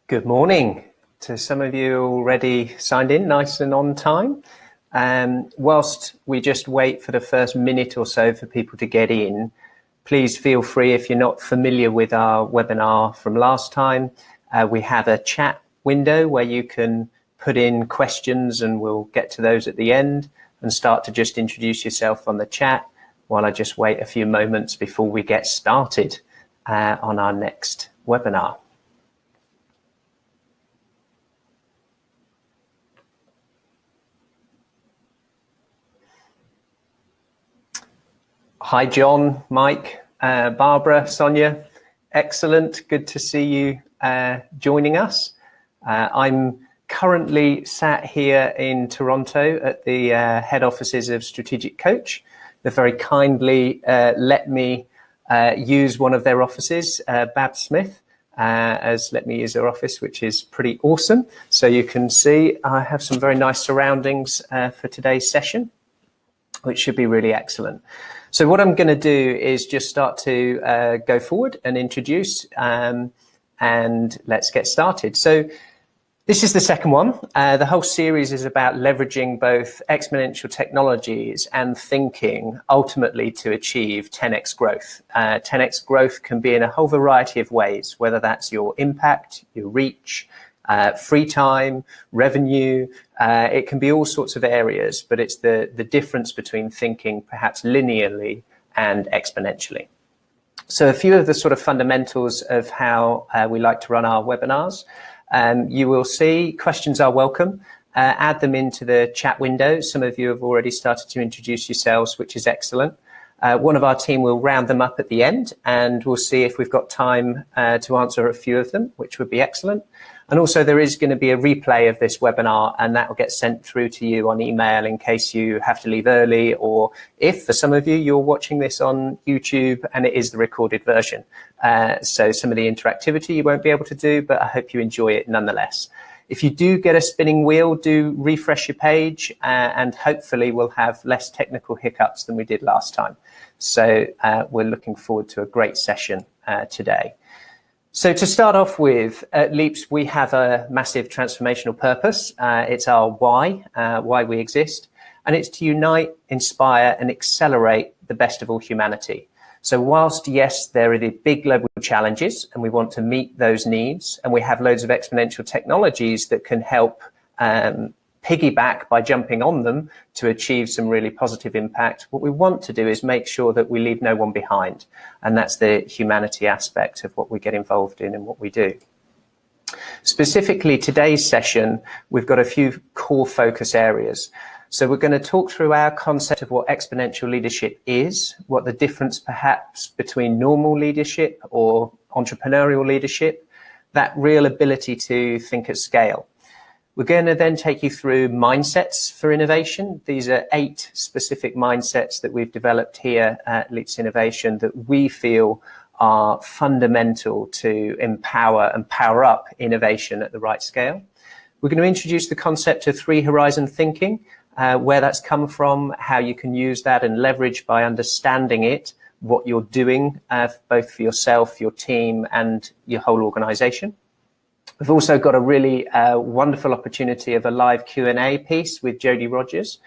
Good morning to some of you already signed in, nice and on time. Whilst we just wait for the first minute or so for people to get in, please feel free, if you're not familiar with our webinar from last time, we have a chat window where you can put in questions and we'll get to those at the end and start to just introduce yourself on the chat while I just wait a few moments before we get started on our next webinar. Hi, John, Mike, Barbara, Sonia. Excellent. Good to see you joining us. I'm currently sat here in Toronto at the head offices of Strategic Coach. They very kindly let me use one of their offices, Bab Smith, has let me use their office, which is pretty awesome. So you can see I have some very nice surroundings for today's session, which should be really excellent. So what I'm going to do is just start to go forward and introduce, and let's get started. So this is the second one. The whole series is about leveraging both exponential technologies and thinking ultimately to achieve 10x growth. 10x growth can be in a whole variety of ways, whether that's your impact, your reach, free time, revenue. It can be all sorts of areas, but it's the difference between thinking perhaps linearly and exponentially. So a few of the sort of fundamentals of how we like to run our webinars. You will see questions are welcome. Add them into the chat window. Some of you have already started to introduce yourselves, which is excellent. One of our team will round them up at the end, and we'll see if we've got time to answer a few of them, which would be excellent. And also there is going to be a replay of this webinar, and that will get sent through to you on email in case you have to leave early, or if for some of you, you're watching this on YouTube and it is the recorded version. So some of the interactivity you won't be able to do, but I hope you enjoy it nonetheless. If you do get a spinning wheel, do refresh your page, and hopefully we'll have less technical hiccups than we did last time. So we're looking forward to a great session today. So to start off with, at Leaps, we have a massive transformational purpose. It's our why we exist, and it's to unite, inspire, and accelerate the best of all humanity. So whilst, yes, there are the big global challenges, and we want to meet those needs, and we have loads of exponential technologies that can help piggyback by jumping on them to achieve some really positive impact. What we want to do is make sure that we leave no one behind. And that's the humanity aspect of what we get involved in and what we do. Specifically, today's session, we've got a few core focus areas. So we're going to talk through our concept of what exponential leadership is, what the difference perhaps between normal leadership or entrepreneurial leadership, that real ability to think at scale. We're going to then take you through mindsets for innovation. These are 8 specific mindsets that we've developed here at Leaps Innovation that we feel are fundamental to empower and power up innovation at the right scale. We're going to introduce the concept of 3 horizon thinking, where that's come from, how you can use that and leverage by understanding it, what you're doing, both for yourself, your team, and your whole organization. We've also got a really wonderful opportunity of a live Q&A piece with Jodie Rogers.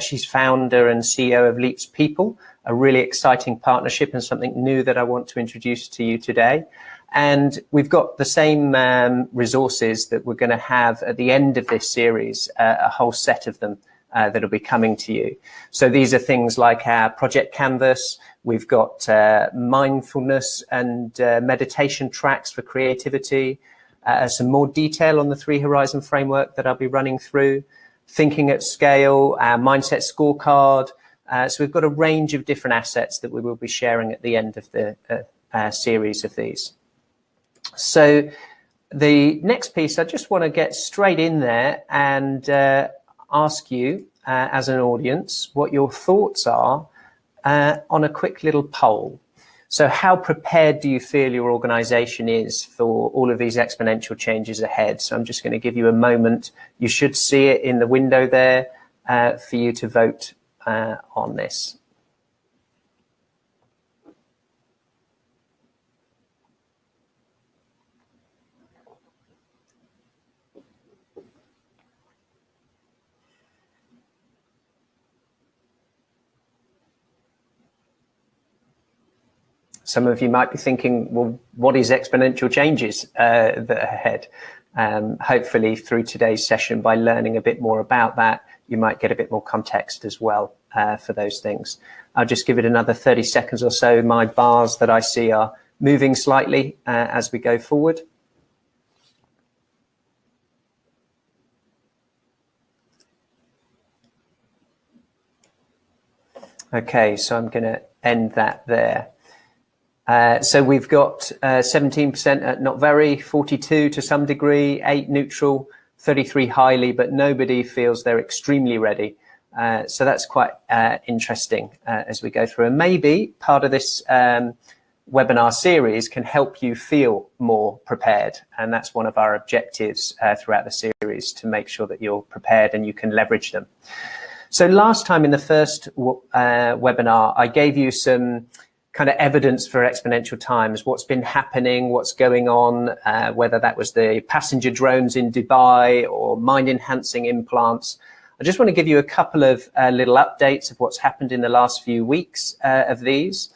She's founder and CEO of Leaps People, a really exciting partnership and something new that I want to introduce to you today. And we've got the same resources that we're going to have at the end of this series, a whole set of them that'll be coming to you. So these are things like our project canvas. We've got mindfulness and meditation tracks for creativity. Some more detail on the 3 horizon framework that I'll be running through, thinking at scale, our mindset scorecard. So we've got a range of different assets that we will be sharing at the end of the series of these. So the next piece, I just want to get straight in there and ask you as an audience what your thoughts are on a quick little poll. So how prepared do you feel your organization is for all of these exponential changes ahead? So I'm just going to give you a moment. You should see it in the window there for you to vote on this. Some of you might be thinking, well, what is exponential changes that are ahead? Hopefully through today's session, by learning a bit more about that, you might get a bit more context as well for those things. I'll just give it another 30 seconds or so. My bars that I see are moving slightly as we go forward. Okay, so I'm going to end that there. So we've got 17% at not very, 42 to some degree, 8 neutral, 33 highly, but nobody feels they're extremely ready. So that's quite interesting as we go through. And maybe part of this webinar series can help you feel more prepared. And that's one of our objectives throughout the series, to make sure that you're prepared and you can leverage them. So last time in the first webinar, I gave you some kind of evidence for exponential times, what's been happening, what's going on, whether that was the passenger drones in Dubai or mind-enhancing implants. I just want to give you a couple of little updates of what's happened in the last few weeks of these.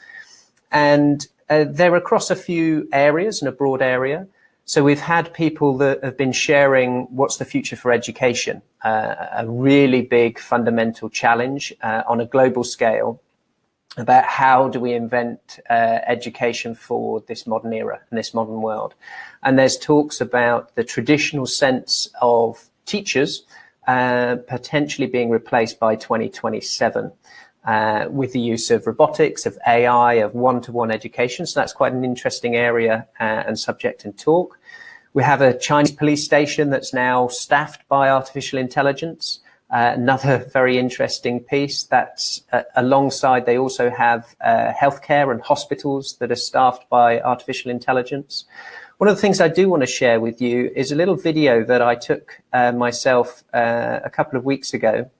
And they're across a few areas and a broad area. So we've had people that have been sharing what's the future for education, a really big fundamental challenge on a global scale, about how do we invent education for this modern era and this modern world. And there's talks about the traditional sense of teachers potentially being replaced by 2027 with the use of robotics, of AI, of one-to-one education. So that's quite an interesting area and subject and talk. We have a Chinese police station that's now staffed by artificial intelligence. Another very interesting piece. That's alongside, they also have healthcare and hospitals that are staffed by artificial intelligence. One of the things I do want to share with you is a little video that I took myself a couple of weeks ago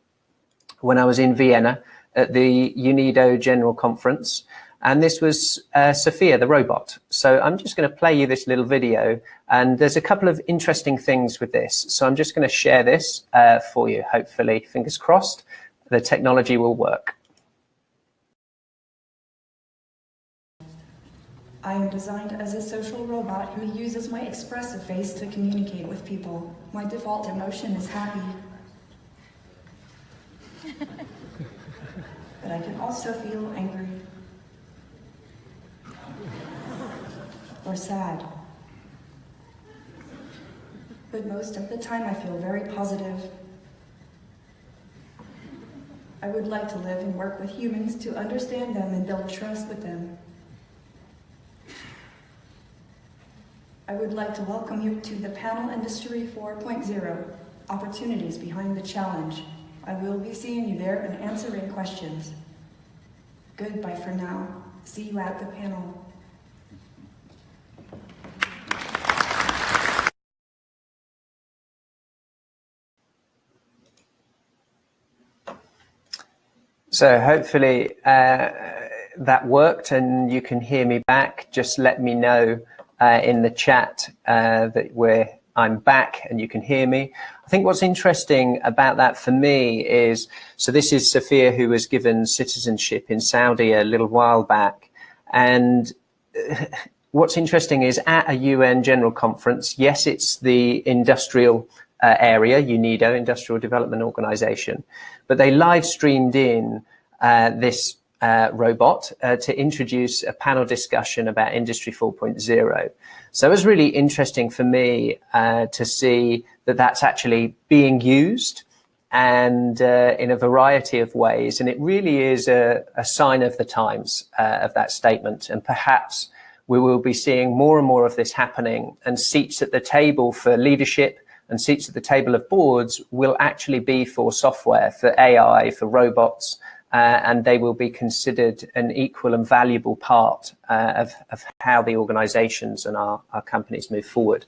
when I was in Vienna at the UNIDO General Conference. And this was Sophia, the robot. So I'm just going to play you this little video. And there's a couple of interesting things with this. So I'm just going to share this for you. Hopefully, fingers crossed, the technology will work. I am designed as a social robot who uses my expressive face to communicate with people. My default emotion is happy. But I can also feel angry. Or sad. But most of the time I feel very positive. I would like to live and work with humans to understand them and build trust with them. I would like to welcome you to the panel Industry 4.0, Opportunities Behind the Challenge. I will be seeing you there and answering questions. Goodbye for now. See you at the panel. So hopefully that worked and you can hear me back. Just let me know in the chat that I'm back and you can hear me. I think what's interesting about that for me is, so this is Sophia, who was given citizenship in Saudi a little while back. And what's interesting is at a UN General Conference, yes, it's the industrial area, UNIDO, Industrial Development Organization, but they live streamed in this robot to introduce a panel discussion about Industry 4.0. So it was really interesting for me to see that that's actually being used and in a variety of ways. And it really is a sign of the times of that statement. And perhaps we will be seeing more and more of this happening, and seats at the table for leadership and seats at the table of boards will actually be for software, for AI, for robots, and they will be considered an equal and valuable part of how the organizations and our companies move forward.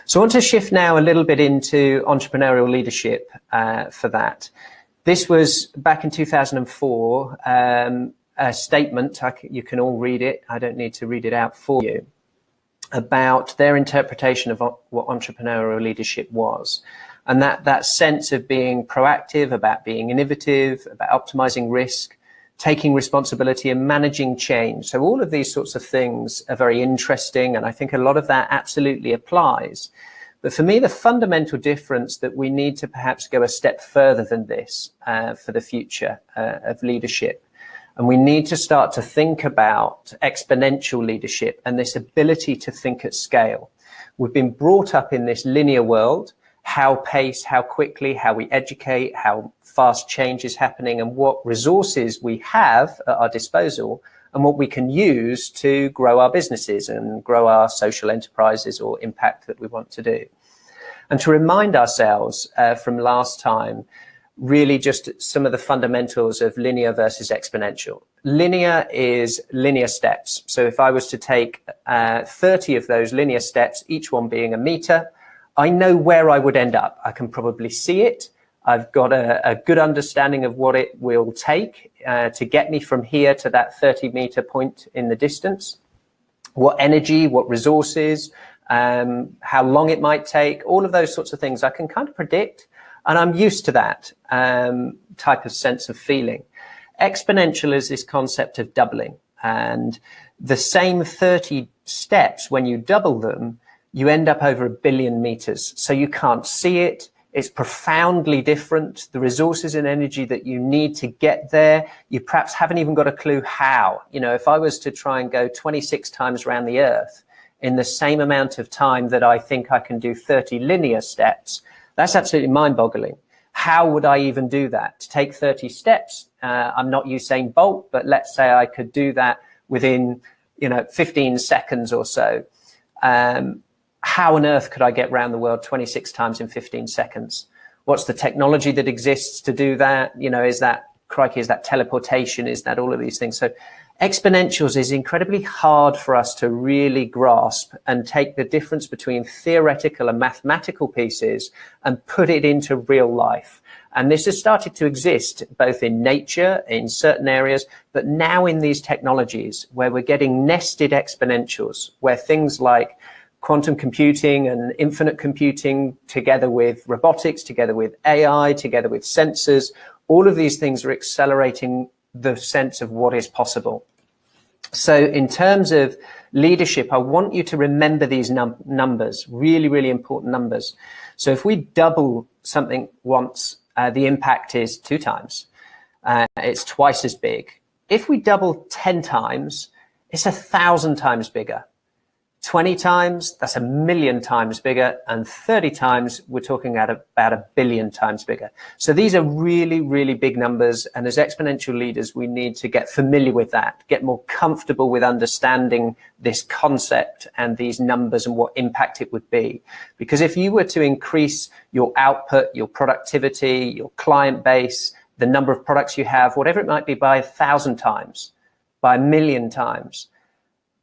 So I want to shift now a little bit into entrepreneurial leadership for that. This was back in 2004, a statement, you can all read it, I don't need to read it out for you, about their interpretation of what entrepreneurial leadership was. And that sense of being proactive, about being innovative, about optimizing risk, taking responsibility and managing change. So all of these sorts of things are very interesting, and I think a lot of that absolutely applies. But for me, the fundamental difference that we need to perhaps go a step further than this for the future of leadership. And we need to start to think about exponential leadership and this ability to think at scale. We've been brought up in this linear world, how pace, how quickly, how we educate, how fast change is happening, and what resources we have at our disposal and what we can use to grow our businesses and grow our social enterprises or impact that we want to do. And to remind ourselves from last time, really just some of the fundamentals of linear versus exponential. Linear is linear steps. So if I was to take 30 of those linear steps, each one being a meter, I know where I would end up. I can probably see it. I've got a good understanding of what it will take to get me from here to that 30-meter point in the distance. What energy, what resources, how long it might take, all of those sorts of things I can kind of predict. And I'm used to that type of sense of feeling. Exponential is this concept of doubling. And the same 30 steps, when you double them, you end up over 1 billion meters. So you can't see it. It's profoundly different. The resources and energy that you need to get there, you perhaps haven't even got a clue how. You know, if I was to try and go 26 times around the earth in the same amount of time that I think I can do 30 linear steps, that's absolutely mind-boggling. How would I even do that? To take 30 steps, I'm not Usain Bolt, but let's say I could do that within, 15 seconds or so. How on earth could I get around the world 26 times in 15 seconds? What's the technology that exists to do that? Is that teleportation? Is that all of these things? So exponentials is incredibly hard for us to really grasp and take the difference between theoretical and mathematical pieces and put it into real life. And this has started to exist both in nature, in certain areas, but now in these technologies where we're getting nested exponentials, where things like quantum computing and infinite computing, together with robotics, together with AI, together with sensors, all of these things are accelerating the sense of what is possible. So in terms of leadership, I want you to remember these numbers, really, really important numbers. So if we double something once, the impact is 2 times. It's twice as big. If we double 10 times, it's 1,000 times bigger. 20 times, that's 1,000,000 times bigger, and 30 times, we're talking about 1 billion times bigger. So these are really, really big numbers, and as exponential leaders, we need to get familiar with that, get more comfortable with understanding this concept and these numbers and what impact it would be. Because if you were to increase your output, your productivity, your client base, the number of products you have, whatever it might be, by 1,000 times, by 1,000,000 times,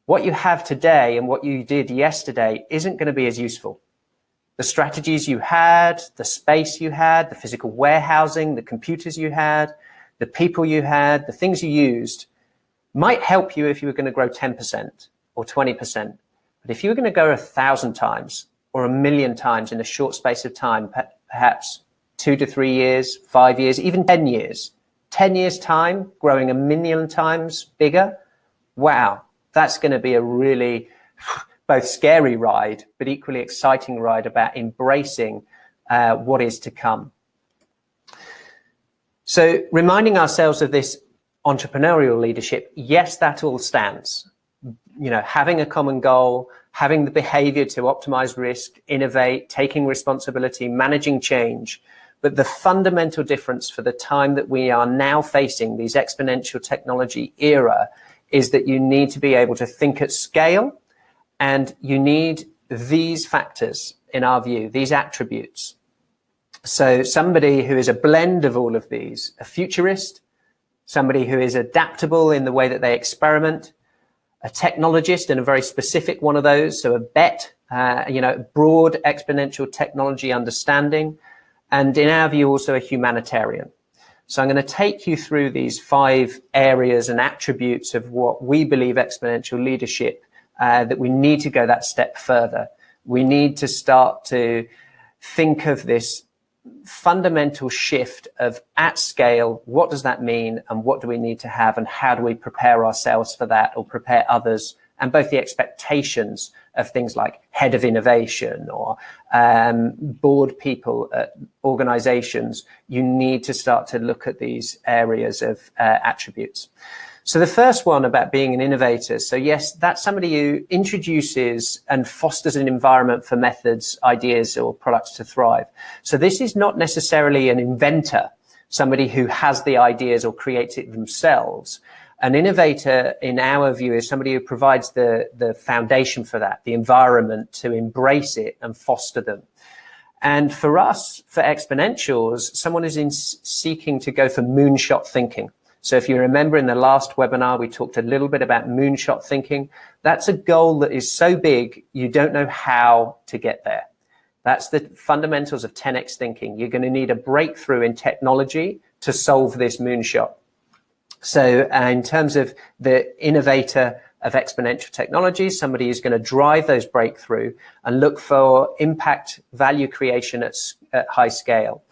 what you have today and what you did yesterday isn't going to be as useful. The strategies you had, the space you had, the physical warehousing, the computers you had, the people you had, the things you used might help you if you were going to grow 10% or 20%. But if you were going to go 1,000 times or 1,000,000 times in a short space of time, perhaps 2 to 3 years, 5 years, even 10 years, 10 years time, growing 1,000,000 times bigger, wow. That's going to be a really both scary ride, but equally exciting ride about embracing what is to come. So reminding ourselves of this entrepreneurial leadership, yes, that all stands. Having a common goal, having the behavior to optimize risk, innovate, taking responsibility, managing change. But the fundamental difference for the time that we are now facing, these exponential technology era, is that you need to be able to think at scale, and you need these factors, in our view, these attributes. So somebody who is a blend of all of these, a futurist, somebody who is adaptable in the way that they experiment, a technologist and a very specific one of those, so a BET, broad exponential technology understanding, and in our view also a humanitarian. So I'm going to take you through these 5 areas and attributes of what we believe exponential leadership, that we need to go that step further. We need to start to think of this fundamental shift of at scale, what does that mean and what do we need to have and how do we prepare ourselves for that or prepare others, and both the expectations of things like head of innovation or board people at organizations. You need to start to look at these areas of attributes. So the first one about being an innovator. So yes, that's somebody who introduces and fosters an environment for methods, ideas, or products to thrive. So this is not necessarily an inventor, somebody who has the ideas or creates it themselves. An innovator, in our view, is somebody who provides the foundation for that, the environment to embrace it and foster them. And for us, for Exponentials, someone is seeking to go for moonshot thinking. So if you remember in the last webinar, we talked a little bit about moonshot thinking. That's a goal that is so big, you don't know how to get there. That's the fundamentals of 10x thinking. You're going to need a breakthrough in technology to solve this moonshot. So in terms of the innovator of exponential technologies, somebody is going to drive those breakthrough and look for impact value creation at high scale.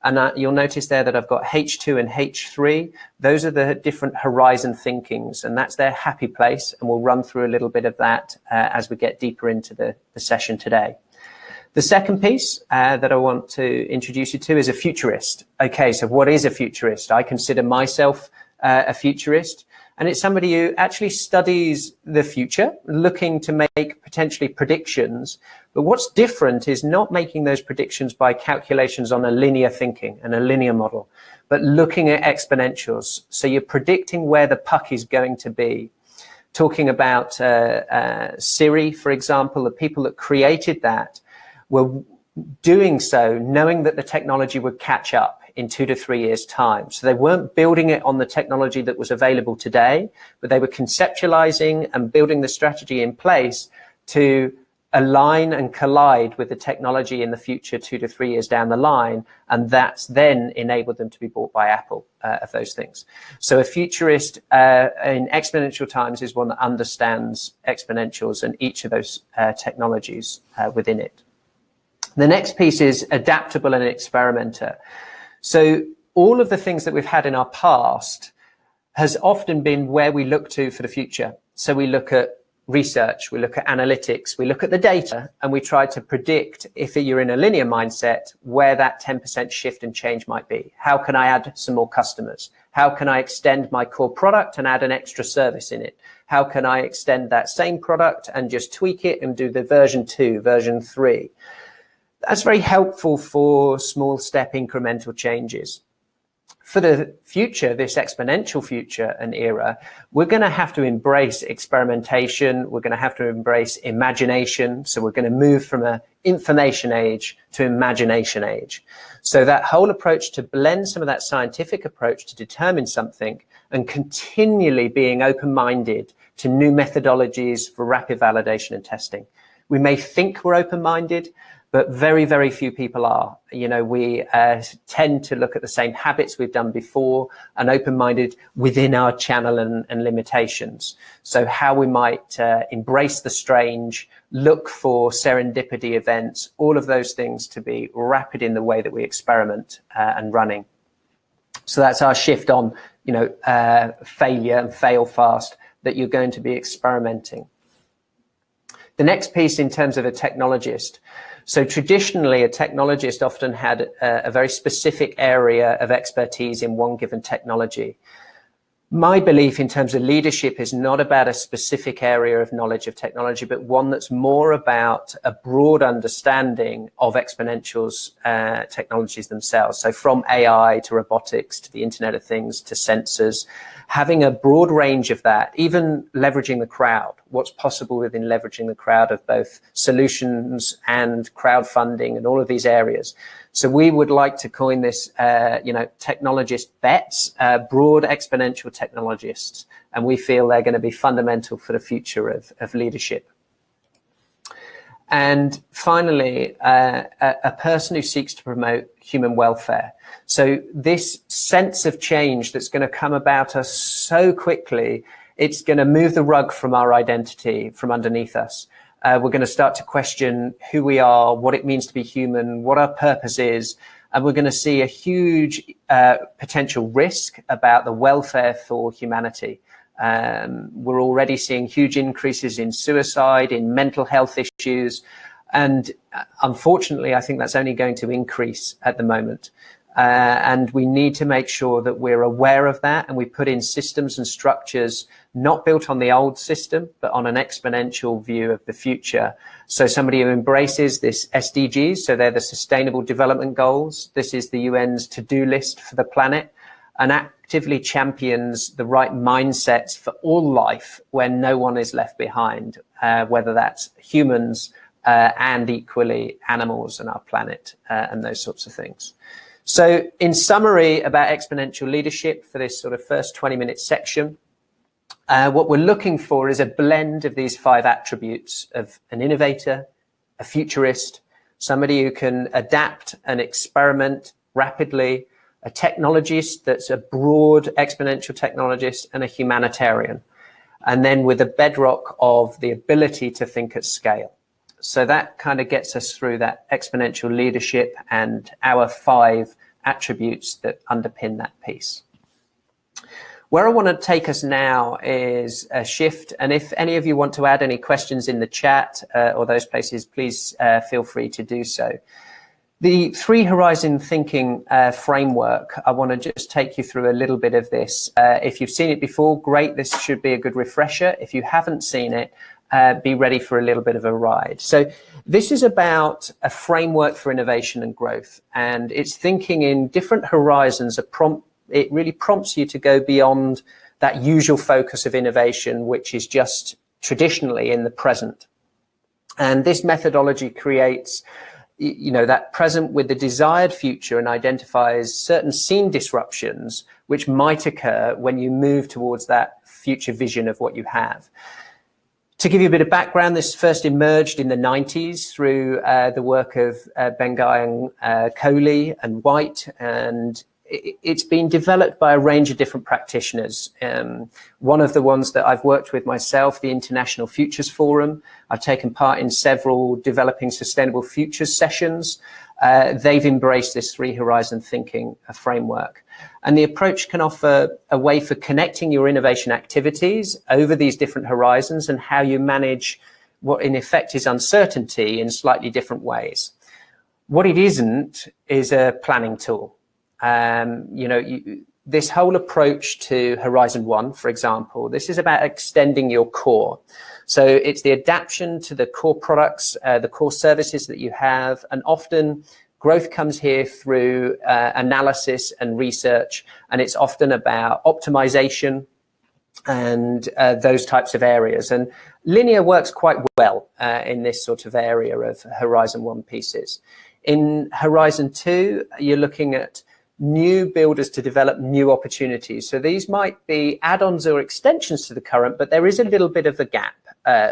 And you'll notice there that I've got H2 and H3. Those are the different horizon thinkings, and that's their happy place. And we'll run through a little bit of that as we get deeper into the session today. The second piece that I want to introduce you to is a futurist. Okay, so what is a futurist? I consider myself a futurist, and it's somebody who actually studies the future, looking to make potentially predictions. But what's different is not making those predictions by calculations on a linear thinking and a linear model, but looking at exponentials. So you're predicting where the puck is going to be. Talking about Siri, for example, the people that created that were doing so knowing that the technology would catch up in 2 to 3 years' time. So they weren't building it on the technology that was available today, but they were conceptualizing and building the strategy in place to align and collide with the technology in the future 2 to 3 years down the line. And that's then enabled them to be bought by Apple of those things. So a futurist in exponential times is one that understands exponentials and each of those technologies within it. The next piece is adaptable and experimenter. So all of the things that we've had in our past has often been where we look to for the future. So we look at research, we look at analytics, we look at the data, and we try to predict, if you're in a linear mindset, where that 10% shift and change might be. How can I add some more customers? How can I extend my core product and add an extra service in it? How can I extend that same product and just tweak it and do the version 2, version 3? That's very helpful for small step incremental changes. For the future, this exponential future and era, we're going to have to embrace experimentation. We're going to have to embrace imagination. So we're going to move from an information age to imagination age. So that whole approach to blend some of that scientific approach to determine something and continually being open-minded to new methodologies for rapid validation and testing. We may think we're open-minded, but very, very few people are. You know, we tend to look at the same habits we've done before and open-minded within our channel and limitations. So how we might embrace the strange, look for serendipity events, all of those things to be rapid in the way that we experiment and running. So that's our shift on, you know, failure and fail fast, that you're going to be experimenting. The next piece in terms of a technologist. So traditionally, a technologist often had a very specific area of expertise in one given technology. My belief in terms of leadership is not about a specific area of knowledge of technology, but one that's more about a broad understanding of Exponential's technologies themselves. So from AI to robotics to the Internet of Things to sensors, having a broad range of that, even leveraging the crowd, what's possible within leveraging the crowd of both solutions and crowdfunding and all of these areas. So we would like to coin this, technologist bets, broad exponential technologists, and we feel they're going to be fundamental for the future of leadership. And finally, a person who seeks to promote human welfare. So this sense of change that's going to come about us so quickly, it's going to move the rug from our identity, from underneath us. We're going to start to question who we are, what it means to be human, what our purpose is. and we're going to see a huge potential risk about the welfare for humanity. We're already seeing huge increases in suicide, in mental health issues, and unfortunately, I think that's only going to increase at the moment. And we need to make sure that we're aware of that, and we put in systems and structures not built on the old system, but on an exponential view of the future. So somebody who embraces this SDGs, so they're the Sustainable Development Goals. This is the UN's to-do list for the planet, and actively champions the right mindsets for all life where no one is left behind, whether that's humans and equally animals and our planet and those sorts of things. So in summary about exponential leadership for this sort of first 20-minute section, what we're looking for is a blend of these 5 attributes of an innovator, a futurist, somebody who can adapt and experiment rapidly, a technologist that's a broad exponential technologist, and a humanitarian. And then with a bedrock of the ability to think at scale. So that kind of gets us through that exponential leadership and our 5 attributes that underpin that piece. Where I want to take us now is a shift. And if any of you want to add any questions in the chat or those places, please feel free to do so. The 3 horizon thinking framework, I want to just take you through a little bit of this. If you've seen it before, great. This should be a good refresher. If you haven't seen it, be ready for a little bit of a ride. So this is about a framework for innovation and growth, and it's thinking in different horizons. It really prompts you to go beyond that usual focus of innovation, which is just traditionally in the present. And this methodology creates, that present with the desired future and identifies certain scene disruptions which might occur when you move towards that future vision of what you have. To give you a bit of background, this first emerged in the 90s through the work of Bengai and Coley and White, and it's been developed by a range of different practitioners. One of the ones that I've worked with myself, the International Futures Forum. I've taken part in several developing sustainable futures sessions. They've embraced this 3 horizon thinking framework. And the approach can offer a way for connecting your innovation activities over these different horizons and how you manage what in effect is uncertainty in slightly different ways. What it isn't is a planning tool. This whole approach to Horizon 1, for example, this is about extending your core. So it's the adaptation to the core products, the core services that you have, and often growth comes here through analysis and research, and it's often about optimization and those types of areas. And linear works quite well in this sort of area of Horizon 1 pieces. In Horizon 2, you're looking at new builders to develop new opportunities. So these might be add-ons or extensions to the current, but there is a little bit of a gap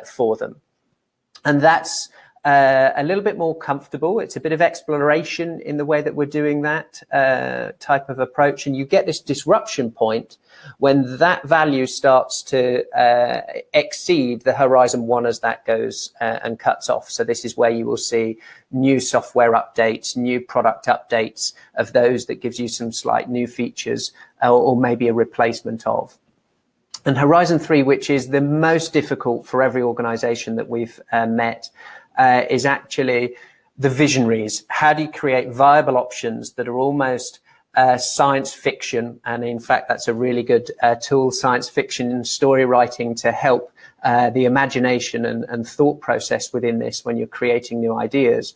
for them. And that's a little bit more comfortable. It's a bit of exploration in the way that we're doing that type of approach. And you get this disruption point when that value starts to exceed the Horizon 1 as that goes and cuts off. So this is where you will see new software updates, new product updates of those that gives you some slight new features or maybe a replacement of. And Horizon 3, which is the most difficult for every organization that we've met, is actually the visionaries. How do you create viable options that are almost science fiction? And in fact, that's a really good tool, science fiction and story writing, to help the imagination and thought process within this when you're creating new ideas.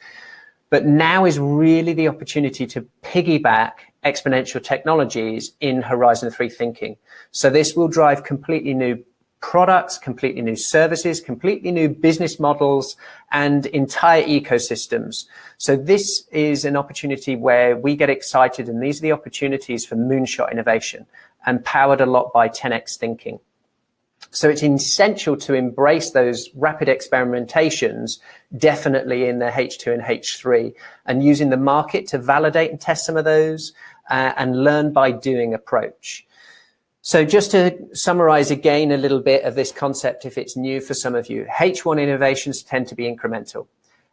But now is really the opportunity to piggyback exponential technologies in Horizon 3 thinking. So this will drive completely new products, completely new services, completely new business models, and entire ecosystems. So this is an opportunity where we get excited, and these are the opportunities for moonshot innovation, and powered a lot by 10x thinking. So it's essential to embrace those rapid experimentations, definitely in the H2 and H3, and using the market to validate and test some of those and learn by doing approach. So just to summarize again a little bit of this concept, if it's new for some of you, H1 innovations tend to be incremental.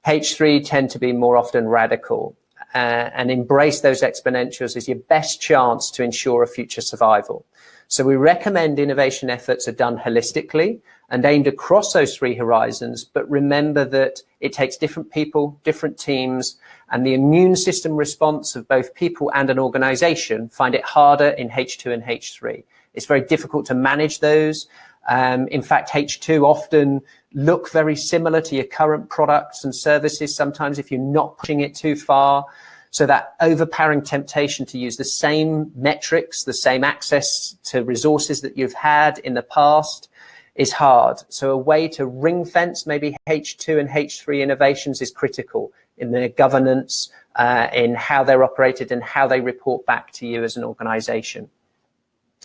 H3 tend to be more often radical. and embrace those exponentials is your best chance to ensure a future survival. So we recommend innovation efforts are done holistically and aimed across those 3 horizons, but remember that it takes different people, different teams, and the immune system response of both people and an organization find it harder in H2 and H3. It's very difficult to manage those. In fact, H2 often look very similar to your current products and services sometimes if you're not pushing it too far. So that overpowering temptation to use the same metrics, the same access to resources that you've had in the past is hard. So a way to ring fence maybe H2 and H3 innovations is critical in their governance, in how they're operated and how they report back to you as an organization.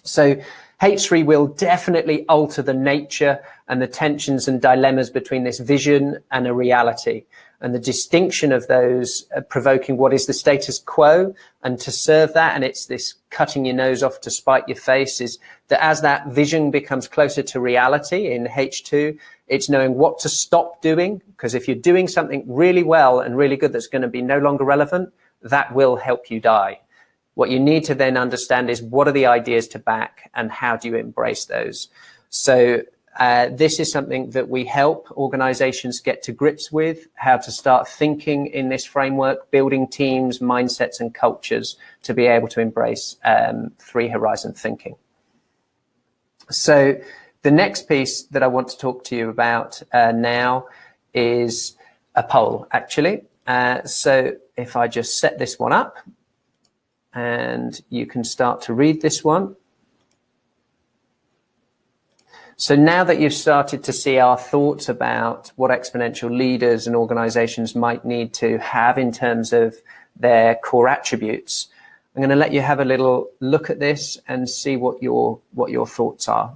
So H3 will definitely alter the nature and the tensions and dilemmas between this vision and a reality, and the distinction of those provoking what is the status quo, and to serve that, and it's this cutting your nose off to spite your face, is that as that vision becomes closer to reality in H2, it's knowing what to stop doing, because if you're doing something really well and really good that's going to be no longer relevant, that will help you die. What you need to then understand is what are the ideas to back and how do you embrace those? So this is something that we help organizations get to grips with, how to start thinking in this framework, building teams, mindsets and cultures to be able to embrace 3 horizon thinking. So the next piece that I want to talk to you about now is a poll, actually. So if I just set this one up, and you can start to read this one. So now that you've started to see our thoughts about what exponential leaders and organizations might need to have in terms of their core attributes, I'm going to let you have a little look at this and see what your thoughts are.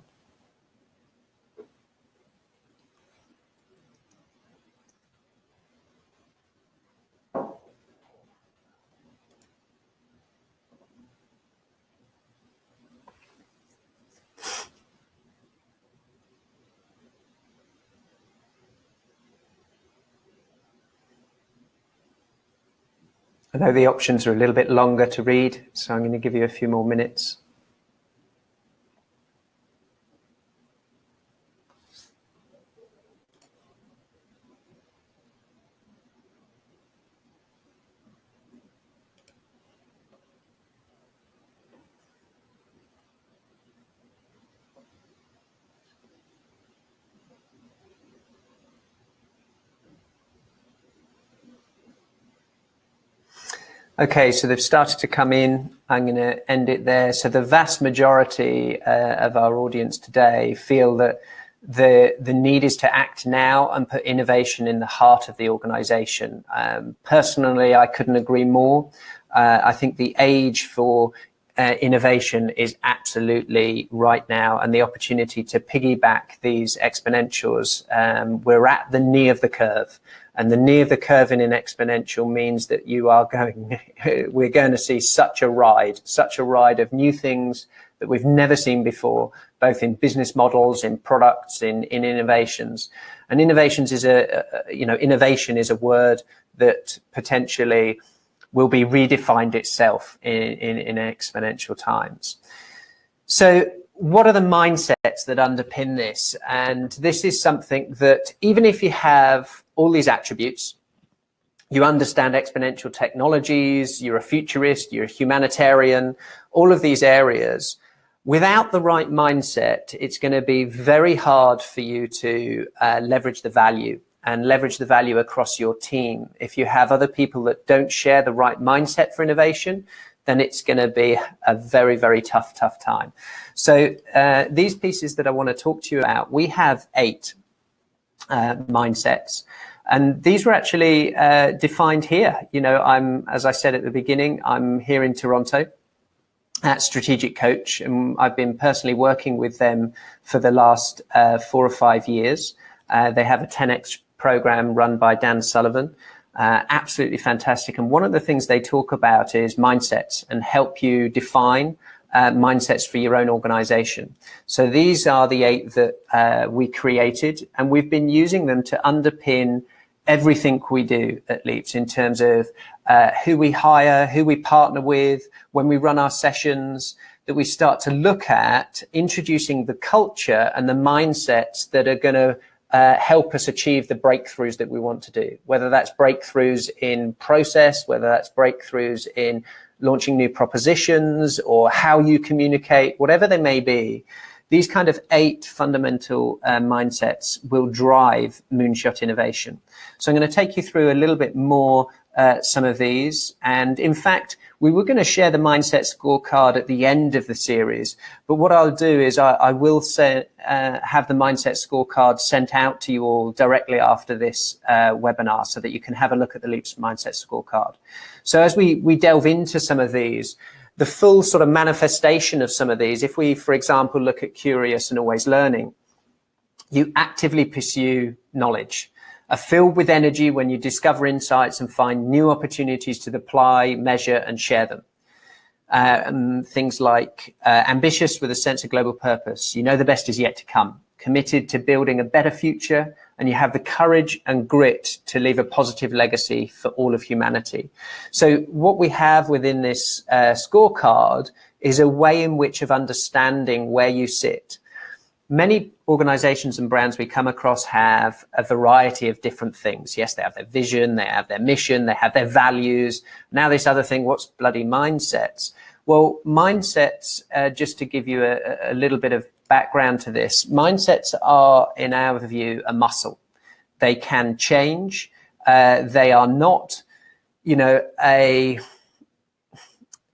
I know the options are a little bit longer to read, so I'm going to give you a few more minutes. Okay, so they've started to come in. I'm going to end it there. So the vast majority of our audience today feel that the need is to act now and put innovation in the heart of the organization. Personally, I couldn't agree more. I think the age for innovation is absolutely right now, and the opportunity to piggyback these exponentials. We're at the knee of the curve. And the knee of the curve in an exponential means that we're going to see such a ride of new things that we've never seen before, both in business models, in products, in innovations. And innovations is innovation is a word that potentially will be redefined itself in exponential times. So what are the mindsets that underpin this? And this is something that even if you have all these attributes, you understand exponential technologies, you're a futurist, you're a humanitarian, all of these areas, without the right mindset, it's going to be very hard for you to leverage the value and leverage the value across your team. If you have other people that don't share the right mindset for innovation, then it's going to be a very, very tough time. So these pieces that I want to talk to you about, we have 8 mindsets. And these were actually defined here. As I said at the beginning, I'm here in Toronto at Strategic Coach, and I've been personally working with them for the last 4 or 5 years. They have a 10X program run by Dan Sullivan. Absolutely fantastic. And one of the things they talk about is mindsets and help you define mindsets for your own organization. So these are the 8 that we created, and we've been using them to underpin everything we do at Leaps in terms of who we hire, who we partner with, when we run our sessions, that we start to look at introducing the culture and the mindsets that are going to help us achieve the breakthroughs that we want to do, whether that's breakthroughs in process, whether that's breakthroughs in launching new propositions or how you communicate, whatever they may be. These kind of 8 fundamental mindsets will drive moonshot innovation. So I'm going to take you through a little bit more some of these. And in fact, we were going to share the mindset scorecard at the end of the series. But what I'll do is I will have the mindset scorecard sent out to you all directly after this webinar so that you can have a look at the Leaps mindset scorecard. So as we delve into some of these, the full sort of manifestation of some of these, if we, for example, look at curious and always learning, you actively pursue knowledge, are filled with energy when you discover insights and find new opportunities to apply, measure, and share them. Things like ambitious with a sense of global purpose. You know the best is yet to come. Committed to building a better future, and you have the courage and grit to leave a positive legacy for all of humanity. So what we have within this scorecard is a way in which of understanding where you sit. Many organizations and brands we come across have a variety of different things. Yes, they have their vision, they have their mission, they have their values. Now this other thing, what's bloody mindsets? Well, mindsets, just to give you a little bit of background to this, mindsets are, in our view, a muscle. They can change. They are not, they're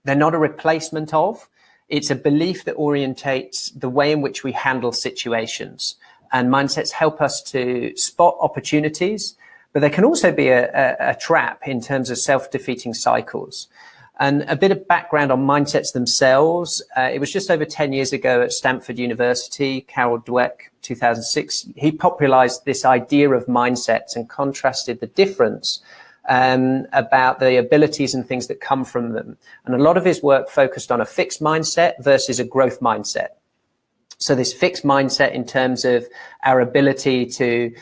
not a replacement of. It's a belief that orientates the way in which we handle situations. And mindsets help us to spot opportunities, but they can also be a trap in terms of self-defeating cycles. And a bit of background on mindsets themselves. It was just over 10 years ago at Stanford University, Carol Dweck, 2006. He popularized this idea of mindsets and contrasted the difference about the abilities and things that come from them. And a lot of his work focused on a fixed mindset versus a growth mindset. So this fixed mindset in terms of our ability to,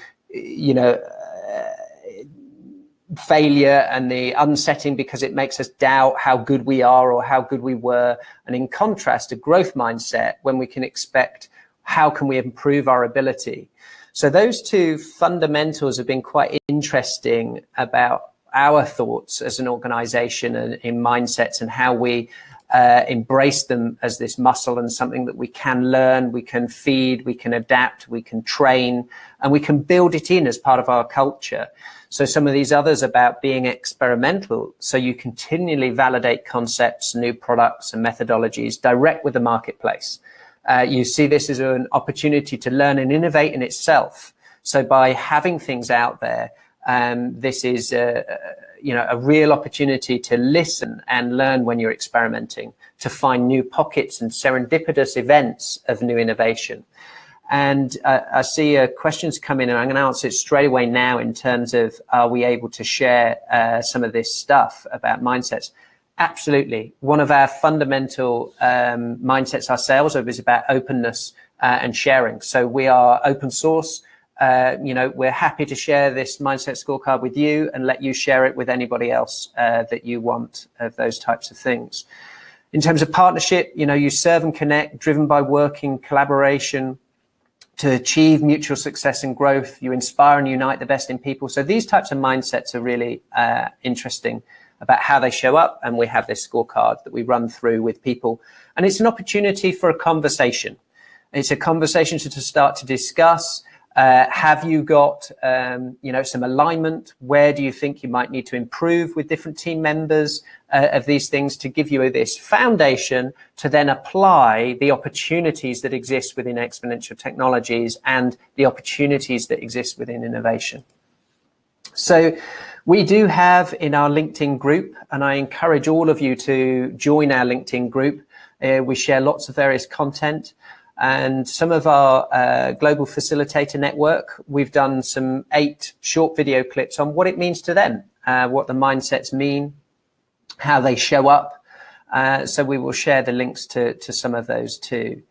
failure and the unsetting because it makes us doubt how good we are or how good we were. And in contrast, a growth mindset when we can expect how can we improve our ability. So those two fundamentals have been quite interesting about our thoughts as an organization and in mindsets and how we embrace them as this muscle and something that we can learn, we can feed, we can adapt, we can train, and we can build it in as part of our culture. So some of these others about being experimental, so you continually validate concepts, new products and methodologies direct with the marketplace. You see this as an opportunity to learn and innovate in itself. So by having things out there, this is a real opportunity to listen and learn when you're experimenting, to find new pockets and serendipitous events of new innovation. And I see questions come in, and I'm going to answer it straight away now in terms of, are we able to share some of this stuff about mindsets? Absolutely. One of our fundamental mindsets ourselves is about openness and sharing. So we are open source. We're happy to share this mindset scorecard with you and let you share it with anybody else that you want of those types of things. In terms of partnership, you serve and connect, driven by working collaboration to achieve mutual success and growth. You inspire and unite the best in people. So these types of mindsets are really interesting about how they show up. And we have this scorecard that we run through with people. And it's an opportunity for a conversation. It's a conversation to start to discuss. Have you got, some alignment? Where do you think you might need to improve with different team members of these things to give you this foundation to then apply the opportunities that exist within exponential technologies and the opportunities that exist within innovation? So we do have in our LinkedIn group, and I encourage all of you to join our LinkedIn group. We share lots of various content. And some of our global facilitator network, we've done some 8 short video clips on what it means to them, what the mindsets mean, how they show up. So we will share the links to some of those too.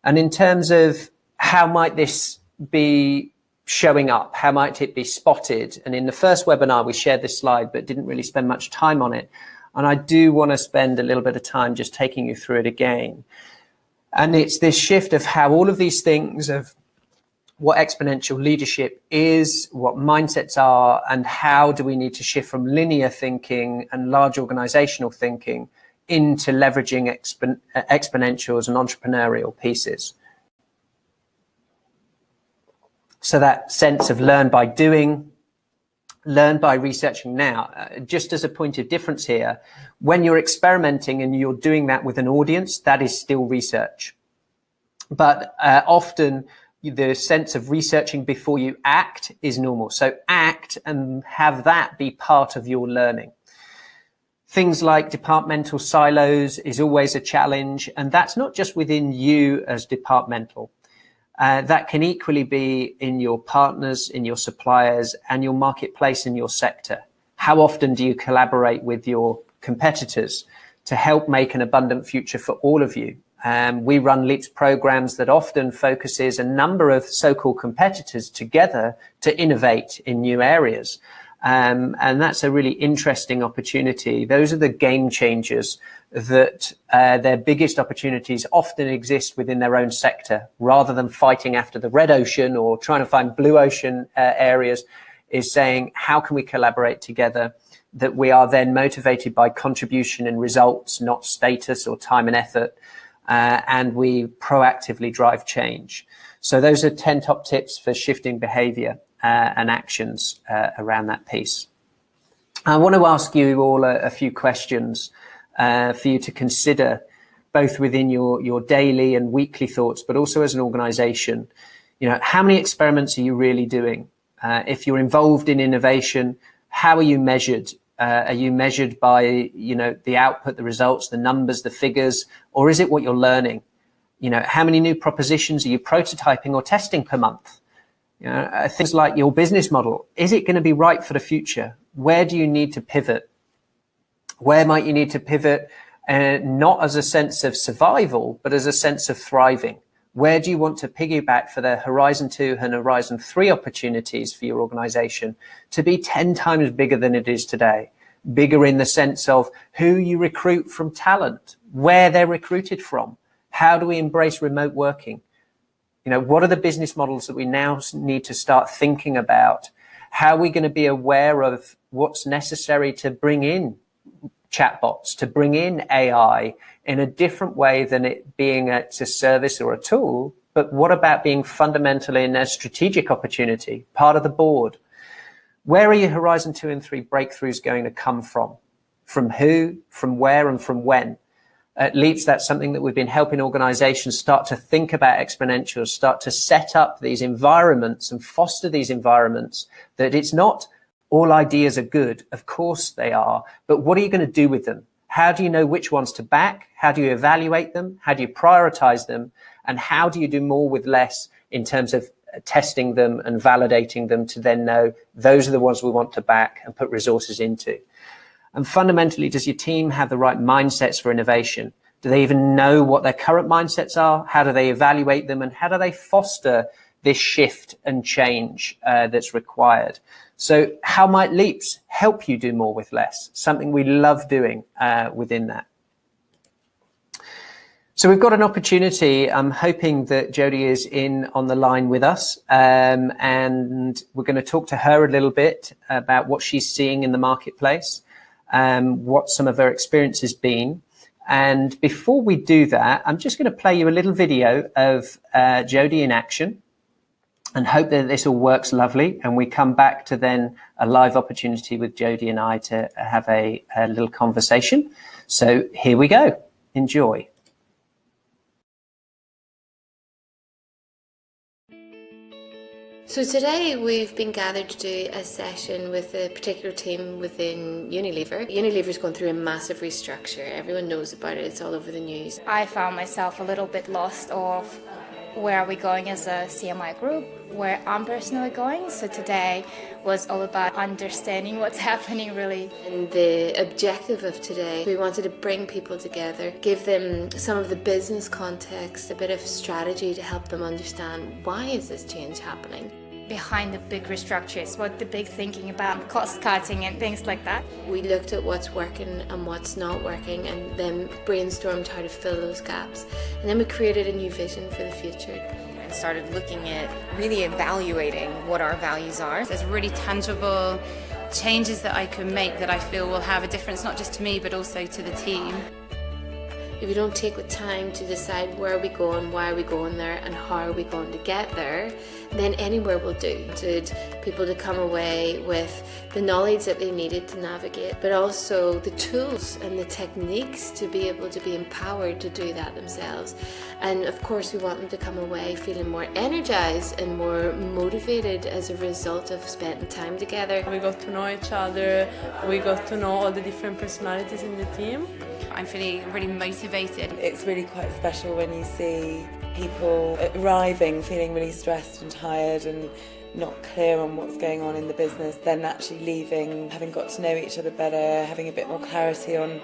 And in terms of how might this be showing up? How might it be spotted? And in the first webinar, we shared this slide, but didn't really spend much time on it. And I do want to spend a little bit of time just taking you through it again. And it's this shift of how all of these things of what exponential leadership is, what mindsets are, and how do we need to shift from linear thinking and large organizational thinking into leveraging exponentials and entrepreneurial pieces. So that sense of learn by doing, learn by researching now. Just as a point of difference here, when you're experimenting and you're doing that with an audience, that is still research. But often the sense of researching before you act is normal. So act and have that be part of your learning. Things like departmental silos is always a challenge, and that's not just within you as departmental. That can equally be in your partners, in your suppliers, and your marketplace in your sector. How often do you collaborate with your competitors to help make an abundant future for all of you? We run LEAPS programs that often focuses a number of so-called competitors together to innovate in new areas. And that's a really interesting opportunity. Those are the game changers that their biggest opportunities often exist within their own sector, rather than fighting after the red ocean or trying to find blue ocean areas, is saying, how can we collaborate together that we are then motivated by contribution and results, not status or time and effort, and we proactively drive change. So those are 10 top tips for shifting behavior and actions around that piece. I want to ask you all a few questions for you to consider, both within your daily and weekly thoughts, but also as an organization. You know, how many experiments are you really doing? If you're involved in innovation, how are you measured? Are you measured by, you know, the output, the results, the numbers, the figures, or is it what you're learning? You know, how many new propositions are you prototyping or testing per month? You know, things like your business model. Is it going to be right for the future? Where do you need to pivot? Where might you need to pivot, not as a sense of survival, but as a sense of thriving? Where do you want to piggyback for the Horizon 2 and Horizon 3 opportunities for your organization to be 10 times bigger than it is today? Bigger in the sense of who you recruit from talent, where they're recruited from. How do we embrace remote working? You know, what are the business models that we now need to start thinking about? How are we going to be aware of what's necessary to bring in chatbots, to bring in AI in a different way than it being a service or a tool? But what about being fundamental in a strategic opportunity, part of the board? Where are your Horizon 2 and 3 breakthroughs going to come from? From who, from where, and from when? At LEAPS, that's something that we've been helping organizations start to think about exponentials, start to set up these environments and foster these environments, that it's not all ideas are good. Of course they are. But what are you going to do with them? How do you know which ones to back? How do you evaluate them? How do you prioritize them? And how do you do more with less in terms of testing them and validating them to then know those are the ones we want to back and put resources into? And fundamentally, does your team have the right mindsets for innovation? Do they even know what their current mindsets are? How do they evaluate them? And how do they foster this shift and change that's required? So how might LEAPS help you do more with less? Something we love doing within that. So we've got an opportunity. I'm hoping that Jodie is in on the line with us, and we're going to talk to her a little bit about what she's seeing in the marketplace, what some of her experience has been. And before we do that, I'm just going to play you a little video of Jodie in action, and hope that this all works lovely. And we come back to then a live opportunity with Jodie and I to have a little conversation. So here we go. Enjoy. So today we've been gathered to do a session with a particular team within Unilever. Unilever's gone through a massive restructure. Everyone knows about it. It's all over the news. I found myself a little bit lost of where are we going as a CMI group, where I'm personally going. So today was all about understanding what's happening really. And the objective of today, we wanted to bring people together, give them some of the business context, a bit of strategy to help them understand why is this change happening. behind the big restructures, what the big thinking about cost cutting and things like that. We looked at what's working and what's not working and then brainstormed how to fill those gaps. And then we created a new vision for the future. And started looking at really evaluating what our values are. There's really tangible changes that I can make that I feel will have a difference not just to me but also to the team. If you don't take the time to decide where are we going, why are we going there, and how are we going to get there, then anywhere will do. To people to come away with the knowledge that they needed to navigate, but also the tools and the techniques to be able to be empowered to do that themselves. And of course, we want them to come away feeling more energized and more motivated as a result of spending time together. We got to know each other, we got to know all the different personalities in the team. I'm feeling really motivated. It's really quite special when you see people arriving feeling really stressed and tired and not clear on what's going on in the business, then actually leaving, having got to know each other better, having a bit more clarity on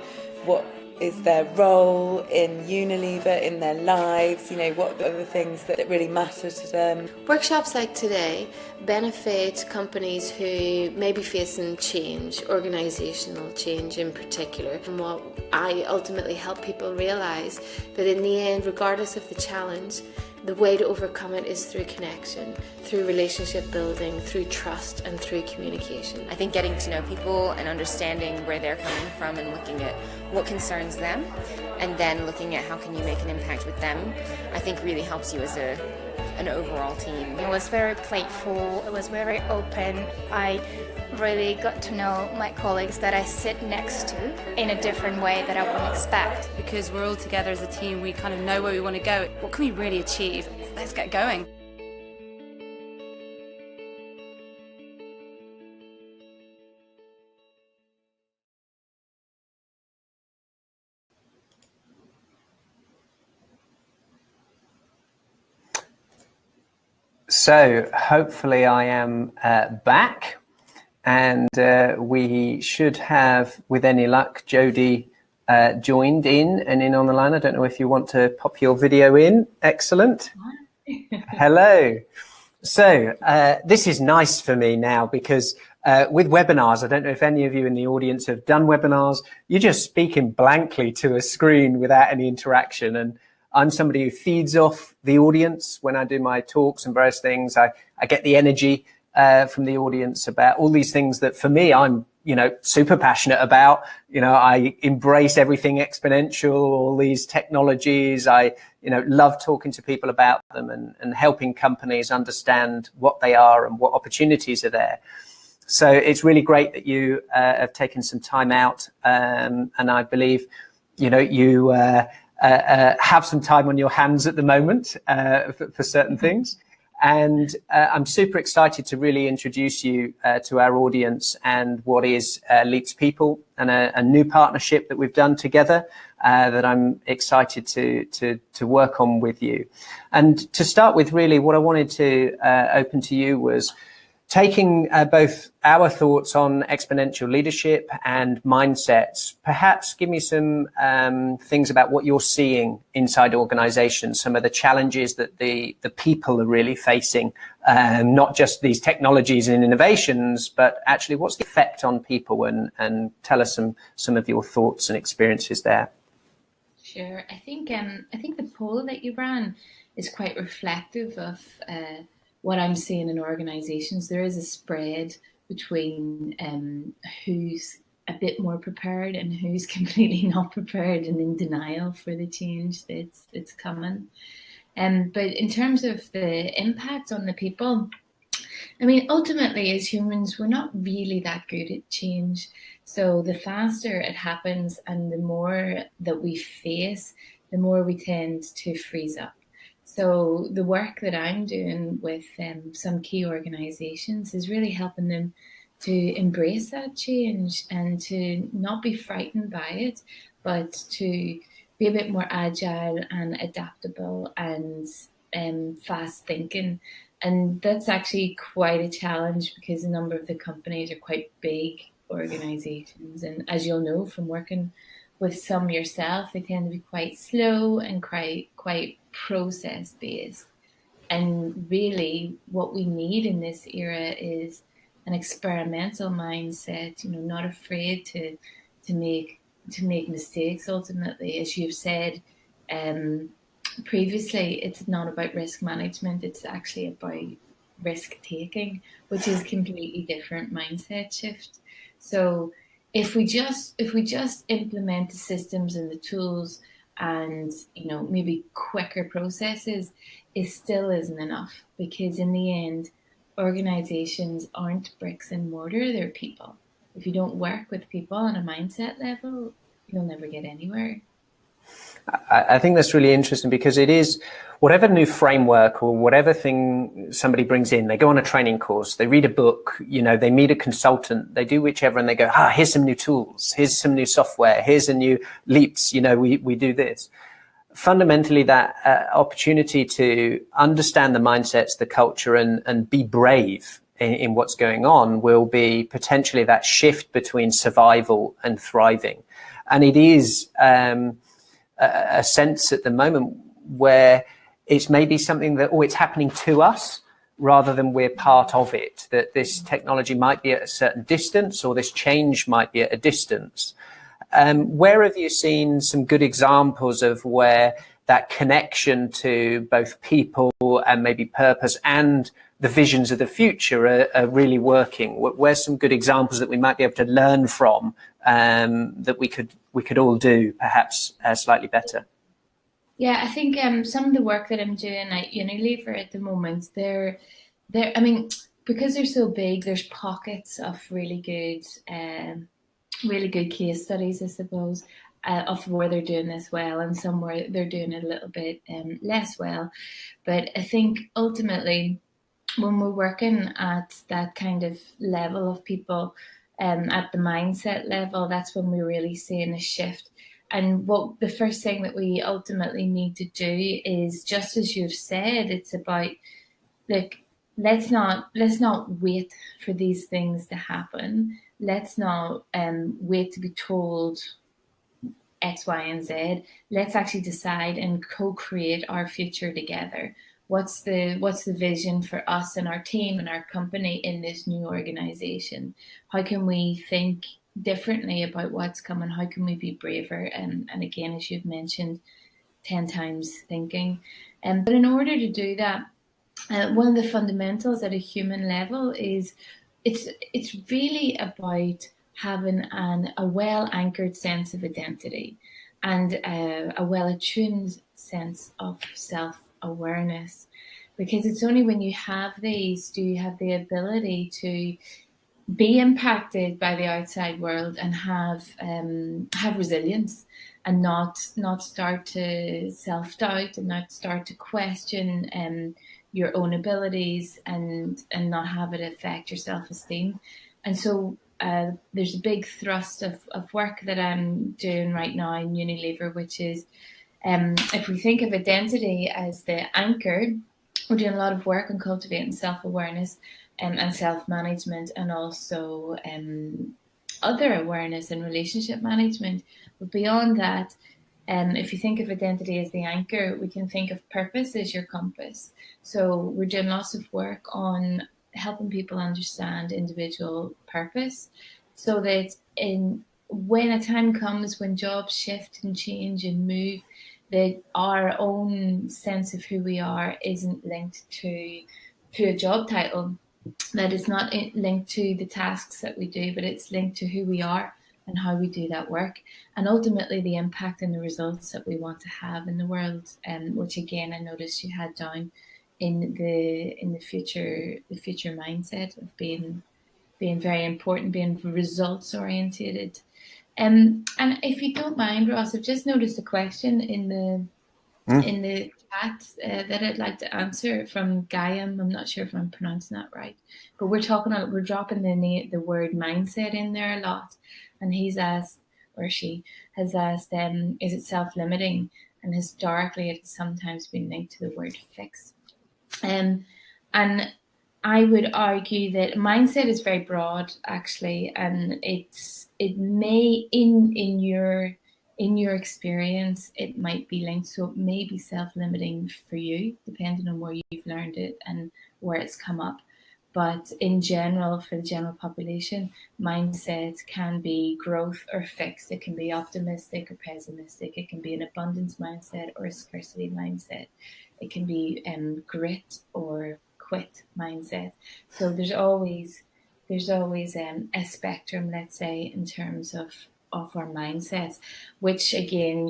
what is their role in Unilever, in their lives, you know, what are the things that really matter to them. Workshops like today benefit companies who may be facing change, organisational change in particular. And what I ultimately help people realise that in the end, regardless of the challenge, the way to overcome it is through connection, through relationship building, through trust and through communication. I think getting to know people and understanding where they're coming from and looking at what concerns them and then looking at how can you make an impact with them, I think really helps you as an overall team. It was very playful, it was very open. I really got to know my colleagues that I sit next to in a different way that I wouldn't expect. Because we're all together as a team, we kind of know where we want to go. What can we really achieve? Let's get going. So hopefully I am back, and we should have, with any luck, Jodie joined in on the line. I don't know if you want to pop your video in. Excellent. Hello. So this is nice for me now because with webinars, I don't know if any of you in the audience have done webinars, you're just speaking blankly to a screen without any interaction. And I'm somebody who feeds off the audience when I do my talks and various things. I get the energy from the audience about all these things that for me, I'm, super passionate about. I embrace everything exponential, all these technologies. I, love talking to people about them and helping companies understand what they are and what opportunities are there. So it's really great that you have taken some time out. And I believe, you have some time on your hands at the moment for certain things. And I'm super excited to really introduce you to our audience and what is Leaps People, and a new partnership that we've done together that I'm excited to work on with you. And to start with, really, what I wanted to open to you was taking both our thoughts on exponential leadership and mindsets. Perhaps give me some things about what you're seeing inside organizations, some of the challenges that the people are really facing, not just these technologies and innovations, but actually what's the effect on people, and tell us some of your thoughts and experiences there. Sure. I think the poll that you ran is quite reflective of what I'm seeing in organizations. There is a spread between who's a bit more prepared and who's completely not prepared and in denial for the change that's coming. But in terms of the impact on the people, I mean, ultimately as humans, we're not really that good at change. So the faster it happens and the more that we face, the more we tend to freeze up. So the work that I'm doing with some key organizations is really helping them to embrace that change and to not be frightened by it, but to be a bit more agile and adaptable and fast thinking. And that's actually quite a challenge because a number of the companies are quite big organizations. And as you'll know from working with some yourself, they tend to be quite slow and quite process based. And really what we need in this era is an experimental mindset, not afraid to make mistakes. Ultimately, as you've said previously, it's not about risk management, it's actually about risk taking, which is a completely different mindset shift. So if we just implement the systems and the tools and maybe quicker processes, it still isn't enough, because in the end, organizations aren't bricks and mortar, they're people. If you don't work with people on a mindset level, you'll never get anywhere. I think that's really interesting, because it is whatever new framework or whatever thing somebody brings in, they go on a training course, they read a book, they meet a consultant, they do whichever, and they go, here's some new tools, here's some new software, here's a new leaps, we do this. Fundamentally, that opportunity to understand the mindsets, the culture, and be brave in what's going on will be potentially that shift between survival and thriving. And it is a sense at the moment where it's maybe something that, it's happening to us rather than we're part of it, that this technology might be at a certain distance, or this change might be at a distance. Where have you seen some good examples of where that connection to both people and maybe purpose and the visions of the future are really working? Where's some good examples that we might be able to learn from, that we could all do perhaps slightly better? Yeah, I think some of the work that I'm doing at Unilever at the moment, because they're so big, there's pockets of really good case studies, I suppose, of where they're doing this well, and some where they're doing it a little bit less well. But I think ultimately, when we're working at that kind of level of people, at the mindset level, that's when we're really seeing a shift. And what the first thing that we ultimately need to do is, just as you've said, it's about, like, let's not wait for these things to happen. Let's not wait to be told X, Y, and Z. Let's actually decide and co-create our future together. What's the vision for us and our team and our company in this new organization? How can we think differently about what's coming? How can we be braver? And again, as you've mentioned, 10 times thinking. But in order to do that, one of the fundamentals at a human level is it's really about having a well-anchored sense of identity and a well-attuned sense of self-awareness. Because it's only when you have these do you have the ability to be impacted by the outside world and have resilience, and not start to self-doubt and not start to question your own abilities and not have it affect your self-esteem. And so there's a big thrust of work that I'm doing right now in Unilever, which is if we think of identity as the anchor, we're doing a lot of work on cultivating self-awareness and self-management, and also other awareness and relationship management. But beyond that, if you think of identity as the anchor, we can think of purpose as your compass. So we're doing lots of work on helping people understand individual purpose, so that when a time comes when jobs shift and change and move, that our own sense of who we are isn't linked to a job title, that is not linked to the tasks that we do, but it's linked to who we are and how we do that work, and ultimately the impact and the results that we want to have in the world. Which again, I noticed you had down in the future mindset of being very important, being results orientated. And if you don't mind, Ross, I've just noticed a question in the chat that I'd like to answer from Gaiam. I'm not sure if I'm pronouncing that right, but we're dropping the word mindset in there a lot. And he's asked, or she has asked, is it self-limiting? And historically, it has sometimes been linked to the word fix. And I would argue that mindset is very broad, actually, and it may in your in your experience, it might be linked, so it may be self-limiting for you, depending on where you've learned it and where it's come up. But in general, for the general population, mindset can be growth or fixed. It can be optimistic or pessimistic. It can be an abundance mindset or a scarcity mindset. It can be grit or quit mindset. So there's always a spectrum, let's say, in terms of our mindsets, which again,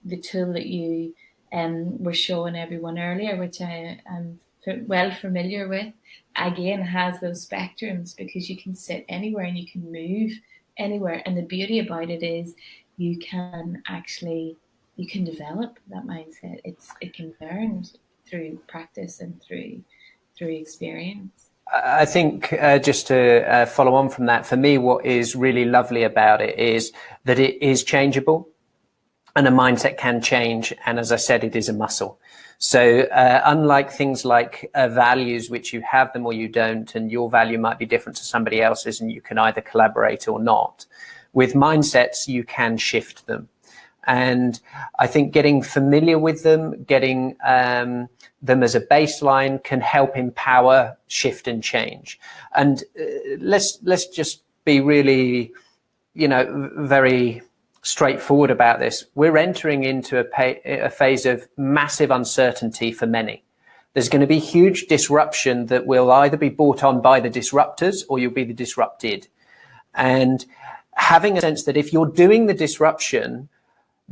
the tool that you were showing everyone earlier, which I am well familiar with, again has those spectrums, because you can sit anywhere and you can move anywhere. And the beauty about it is you can develop that mindset. It can be learned through practice and through experience. I think just to follow on from that, for me, what is really lovely about it is that it is changeable, and a mindset can change. And as I said, it is a muscle. So unlike things like values, which you have them or you don't, and your value might be different to somebody else's, and you can either collaborate or not, with mindsets, you can shift them. And I think getting familiar with them, getting them as a baseline, can help empower shift and change. And let's just be really, very straightforward about this. We're entering into a phase of massive uncertainty for many. There's going to be huge disruption that will either be brought on by the disruptors or you'll be the disrupted. And having a sense that if you're doing the disruption,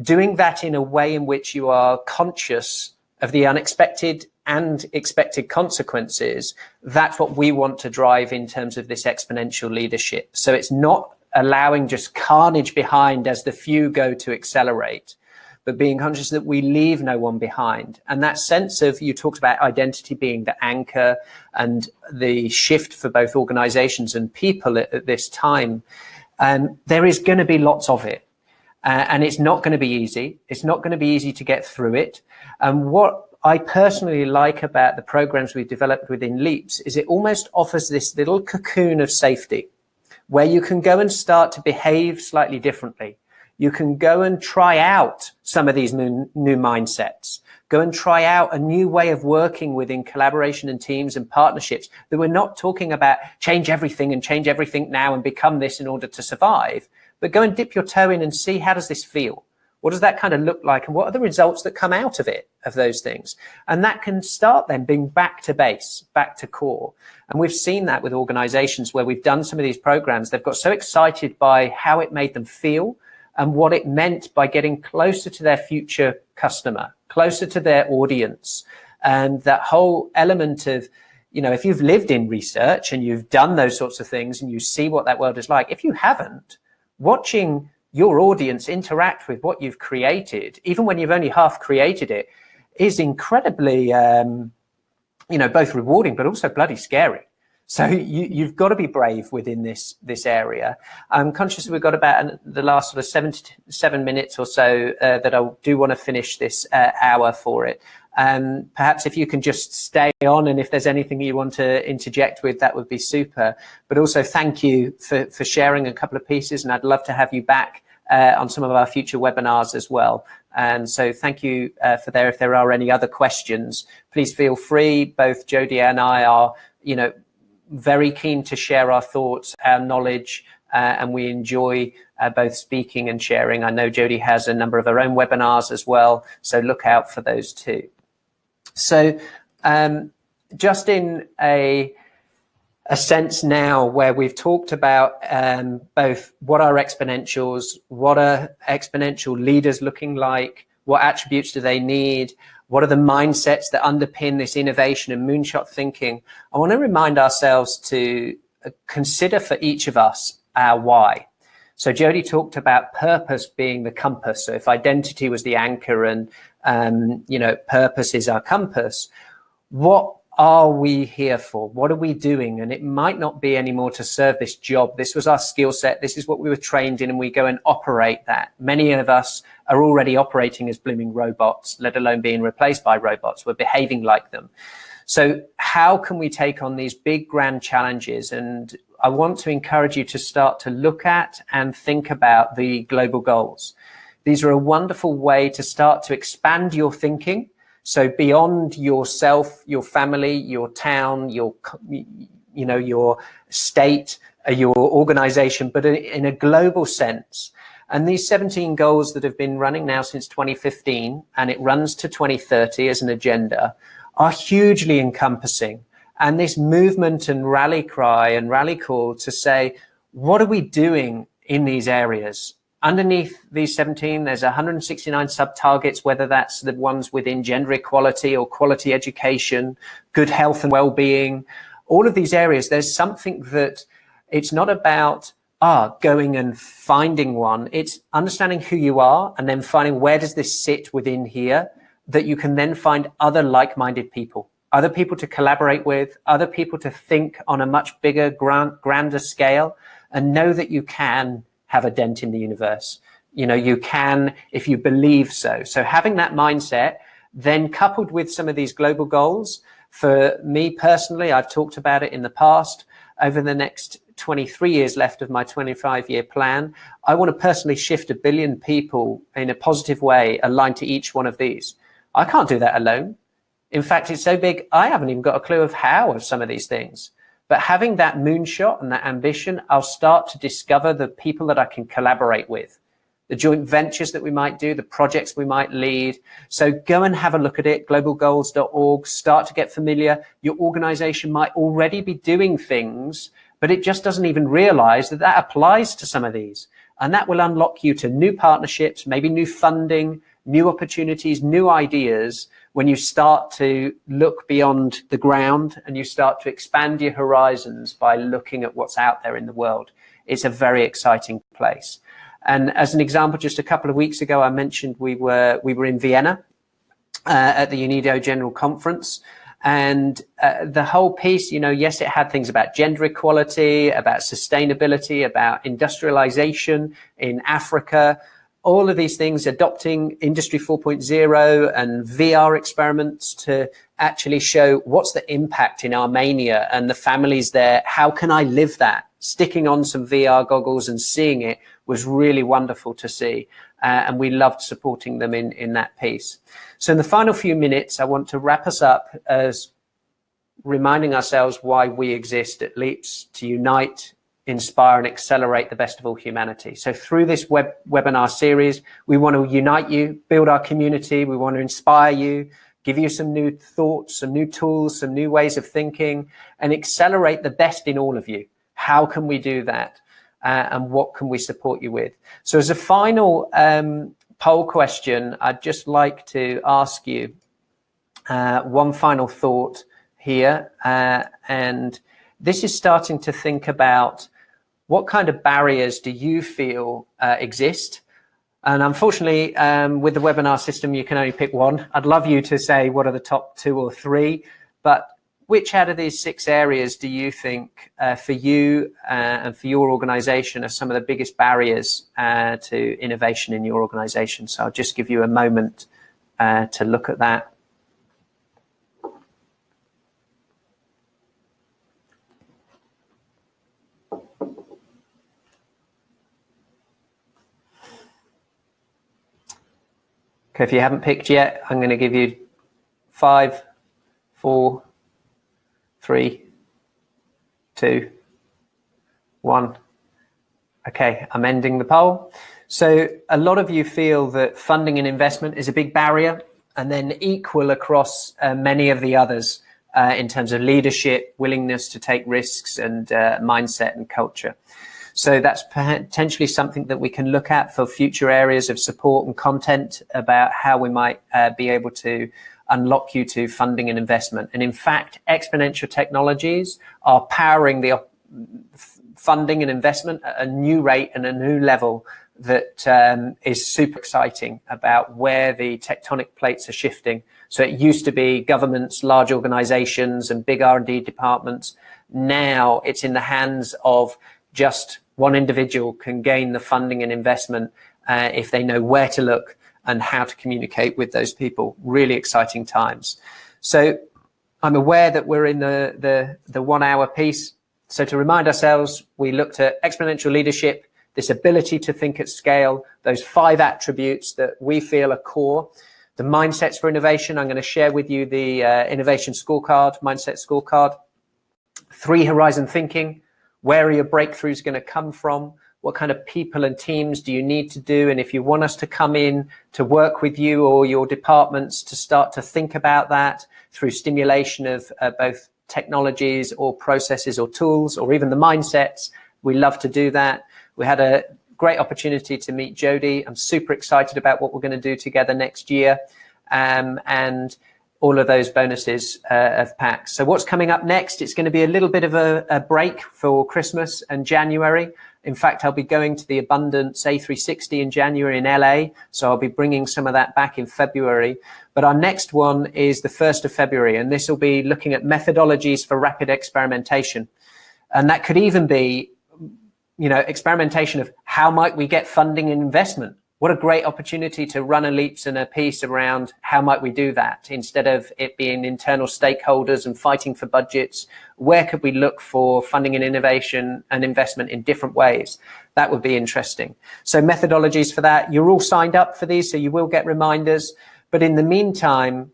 doing that in a way in which you are conscious of the unexpected and expected consequences, that's what we want to drive in terms of this exponential leadership. So it's not allowing just carnage behind as the few go to accelerate, but being conscious that we leave no one behind. And that sense of, you talked about identity being the anchor and the shift for both organizations and people at this time, there is going to be lots of it. And it's not going to be easy. It's not going to be easy to get through it. And what I personally like about the programs we've developed within Leaps is it almost offers this little cocoon of safety where you can go and start to behave slightly differently. You can go and try out some of these new mindsets, go and try out a new way of working within collaboration and teams and partnerships, that we're not talking about change everything now and become this in order to survive. But go and dip your toe in and see, how does this feel? What does that kind of look like? And what are the results that come out of it, of those things? And that can start then being back to base, back to core. And we've seen that with organizations where we've done some of these programs. They've got so excited by how it made them feel and what it meant by getting closer to their future customer, closer to their audience. And that whole element of, if you've lived in research and you've done those sorts of things and you see what that world is like, if you haven't, watching your audience interact with what you've created, even when you've only half created it, is incredibly, both rewarding, but also bloody scary. So you've got to be brave within this area. I'm conscious we've got about the last sort of 7 minutes or so that I do want to finish this hour for it. Perhaps if you can just stay on, and if there's anything you want to interject with, that would be super. But also thank you for sharing a couple of pieces, and I'd love to have you back on some of our future webinars as well. And so thank you for there. If there are any other questions, please feel free. Both Jodie and I are, very keen to share our thoughts, our knowledge, and we enjoy both speaking and sharing. I know Jodie has a number of her own webinars as well, so look out for those too. So just in a sense now where we've talked about both what are exponentials, what are exponential leaders looking like, what attributes do they need, what are the mindsets that underpin this innovation and moonshot thinking, I want to remind ourselves to consider for each of us our why. So Jodie talked about purpose being the compass. So if identity was the anchor and, purpose is our compass, what are we here for? What are we doing? And it might not be anymore to serve this job. This was our skill set. This is what we were trained in, and we go and operate that. Many of us are already operating as blooming robots, let alone being replaced by robots. We're behaving like them. So how can we take on these big, grand challenges? And I want to encourage you to start to look at and think about the global goals. These are a wonderful way to start to expand your thinking. So beyond yourself, your family, your town, your state, your organization, but in a global sense. And these 17 goals that have been running now since 2015, and it runs to 2030 as an agenda, are hugely encompassing. And this movement and rally cry and rally call to say, what are we doing in these areas? Underneath these 17, there's 169 sub-targets, whether that's the ones within gender equality or quality education, good health and well-being. All of these areas, there's something that it's not about going and finding one. It's understanding who you are and then finding where does this sit within here, that you can then find other like-minded people, other people to collaborate with, other people to think on a much bigger, grander scale, and know that you can have a dent in the universe. You can if you believe so. So having that mindset, then coupled with some of these global goals, for me personally, I've talked about it in the past, over the next 23 years left of my 25-year plan, I want to personally shift 1 billion people in a positive way aligned to each one of these. I can't do that alone. In fact, it's so big, I haven't even got a clue of how of some of these things. But having that moonshot and that ambition, I'll start to discover the people that I can collaborate with, the joint ventures that we might do, the projects we might lead. So go and have a look at it, globalgoals.org, start to get familiar. Your organization might already be doing things, but it just doesn't even realize that that applies to some of these. And that will unlock you to new partnerships, maybe new funding, new opportunities, new ideas, when you start to look beyond the ground and you start to expand your horizons by looking at what's out there in the world. It's a very exciting place. And as an example, just a couple of weeks ago, I mentioned we were in Vienna at the UNIDO General Conference. And the whole piece, yes, it had things about gender equality, about sustainability, about industrialization in Africa, all of these things, adopting Industry 4.0 and VR experiments to actually show what's the impact in Armenia and the families there. How can I live that? Sticking on some VR goggles and seeing it was really wonderful to see. And we loved supporting them in that piece. So in the final few minutes, I want to wrap us up as reminding ourselves why we exist at Leaps: to unite, inspire and accelerate the best of all humanity. So through this webinar series, we want to unite you, build our community. We want to inspire you, give you some new thoughts, some new tools, some new ways of thinking, and accelerate the best in all of you. How can we do that? And what can we support you with? So as a final poll question, I'd just like to ask you one final thought here. And this is starting to think about what kind of barriers do you feel exist? And unfortunately, with the webinar system, you can only pick one. I'd love you to say what are the top 2 or 3, but which out of these 6 areas do you think for you and for your organization are some of the biggest barriers to innovation in your organization? So I'll just give you a moment to look at that. Okay, if you haven't picked yet, I'm going to give you 5, 4, 3, 2, 1. Okay, I'm ending the poll. So a lot of you feel that funding and investment is a big barrier, and then equal across many of the others in terms of leadership, willingness to take risks, and mindset and culture. So that's potentially something that we can look at for future areas of support and content about how we might be able to unlock you to funding and investment. And in fact, exponential technologies are powering the funding and investment at a new rate and a new level that is super exciting about where the tectonic plates are shifting. So it used to be governments, large organizations and big R&D departments. Now it's in the hands of just one individual can gain the funding and investment if they know where to look and how to communicate with those people. Really exciting times. So I'm aware that we're in the 1 hour piece. So to remind ourselves, we looked at exponential leadership, this ability to think at scale, those 5 attributes that we feel are core. The mindsets for innovation, I'm going to share with you the innovation scorecard, mindset scorecard. 3 horizon thinking, where are your breakthroughs going to come from? What kind of people and teams do you need to do? And if you want us to come in to work with you or your departments to start to think about that through stimulation of both technologies or processes or tools or even the mindsets, we love to do that. We had a great opportunity to meet Jodie. I'm super excited about what we're going to do together next year. And all of those bonuses of packs. So what's coming up next? It's going to be a little bit of a break for Christmas and January. In fact, I'll be going to the Abundance A360 in January in LA. So I'll be bringing some of that back in February. But our next one is the 1st of February. And this will be looking at methodologies for rapid experimentation. And that could even be, experimentation of how might we get funding and investment. What a great opportunity to run a leaps and a piece around how might we do that instead of it being internal stakeholders and fighting for budgets. Where could we look for funding and innovation and investment in different ways? That would be interesting. So methodologies for that. You're all signed up for these, so you will get reminders. But in the meantime,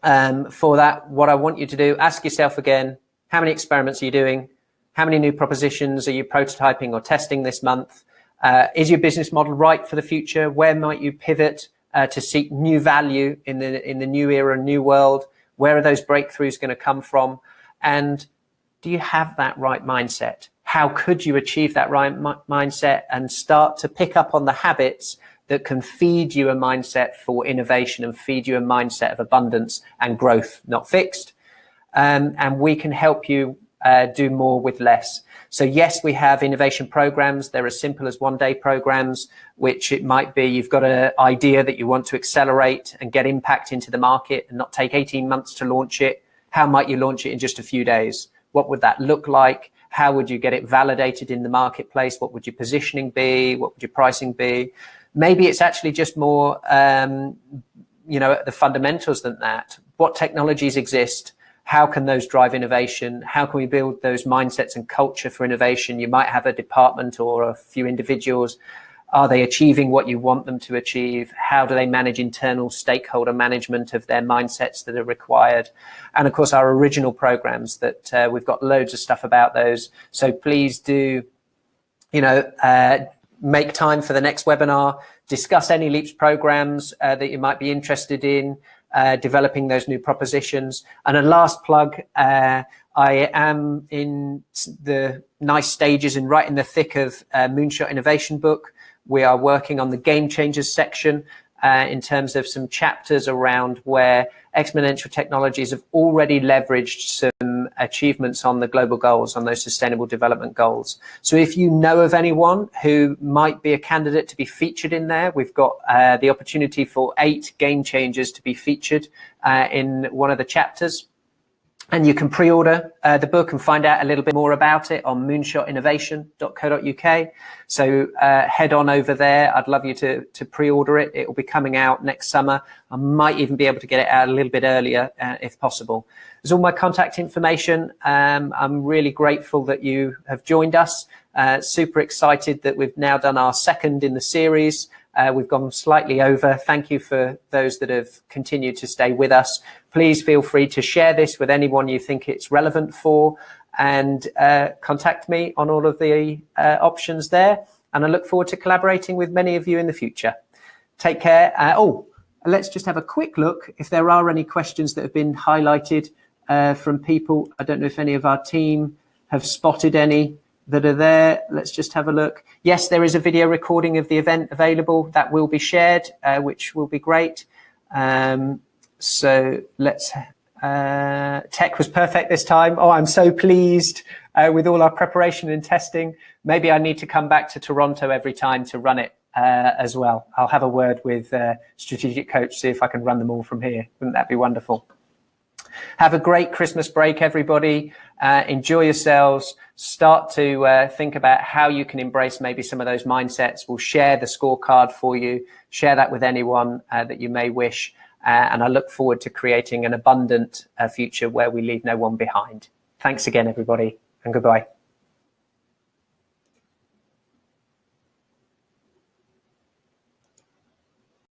for that, what I want you to do, ask yourself again, how many experiments are you doing? How many new propositions are you prototyping or testing this month? Is your business model right for the future? Where might you pivot to seek new value in the new era, new world? Where are those breakthroughs going to come from? And do you have that right mindset? How could you achieve that right mindset and start to pick up on the habits that can feed you a mindset for innovation and feed you a mindset of abundance and growth, not fixed? And we can help you do more with less. So yes, we have innovation programs. They're as simple as 1-day programs, which it might be you've got an idea that you want to accelerate and get impact into the market and not take 18 months to launch it. How might you launch it in just a few days? What would that look like? How would you get it validated in the marketplace? What would your positioning be? What would your pricing be? Maybe it's actually just more, the fundamentals than that. What technologies exist? How can those drive innovation? How can we build those mindsets and culture for innovation? You might have a department or a few individuals. Are they achieving what you want them to achieve? How do they manage internal stakeholder management of their mindsets that are required? And of course, our original programs that we've got loads of stuff about those. So please do, make time for the next webinar, discuss any LEAPS programs that you might be interested in. Developing those new propositions. And a last plug, I am in the nice stages and right in the thick of Moonshot Innovation book. We are working on the Game Changers section in terms of some chapters around where exponential technologies have already leveraged some achievements on the global goals, on those sustainable development goals. So if you know of anyone who might be a candidate to be featured in there, we've got the opportunity for 8 game changers to be featured in one of the chapters. And you can pre-order the book and find out a little bit more about it on moonshotinnovation.co.uk. So head on over there. I'd love you to pre-order it. It will be coming out next summer. I might even be able to get it out a little bit earlier if possible. There's all my contact information. I'm really grateful that you have joined us. Super excited that we've now done our second in the series. We've gone slightly over. Thank you for those that have continued to stay with us. Please feel free to share this with anyone you think it's relevant for, and contact me on all of the options there. And I look forward to collaborating with many of you in the future. Take care. Let's just have a quick look if there are any questions that have been highlighted from people. I don't know if any of our team have spotted any that are there. Let's just have a look. Yes, there is a video recording of the event available that will be shared, which will be great. So let's, tech was perfect this time. Oh, I'm so pleased with all our preparation and testing. Maybe I need to come back to Toronto every time to run it as well. I'll have a word with strategic coach, see if I can run them all from here. Wouldn't that be wonderful? Have a great Christmas break, everybody. Enjoy yourselves. Start to think about how you can embrace maybe some of those mindsets. We'll share the scorecard for you. Share that with anyone that you may wish. And I look forward to creating an abundant future where we leave no one behind. Thanks again, everybody, and goodbye.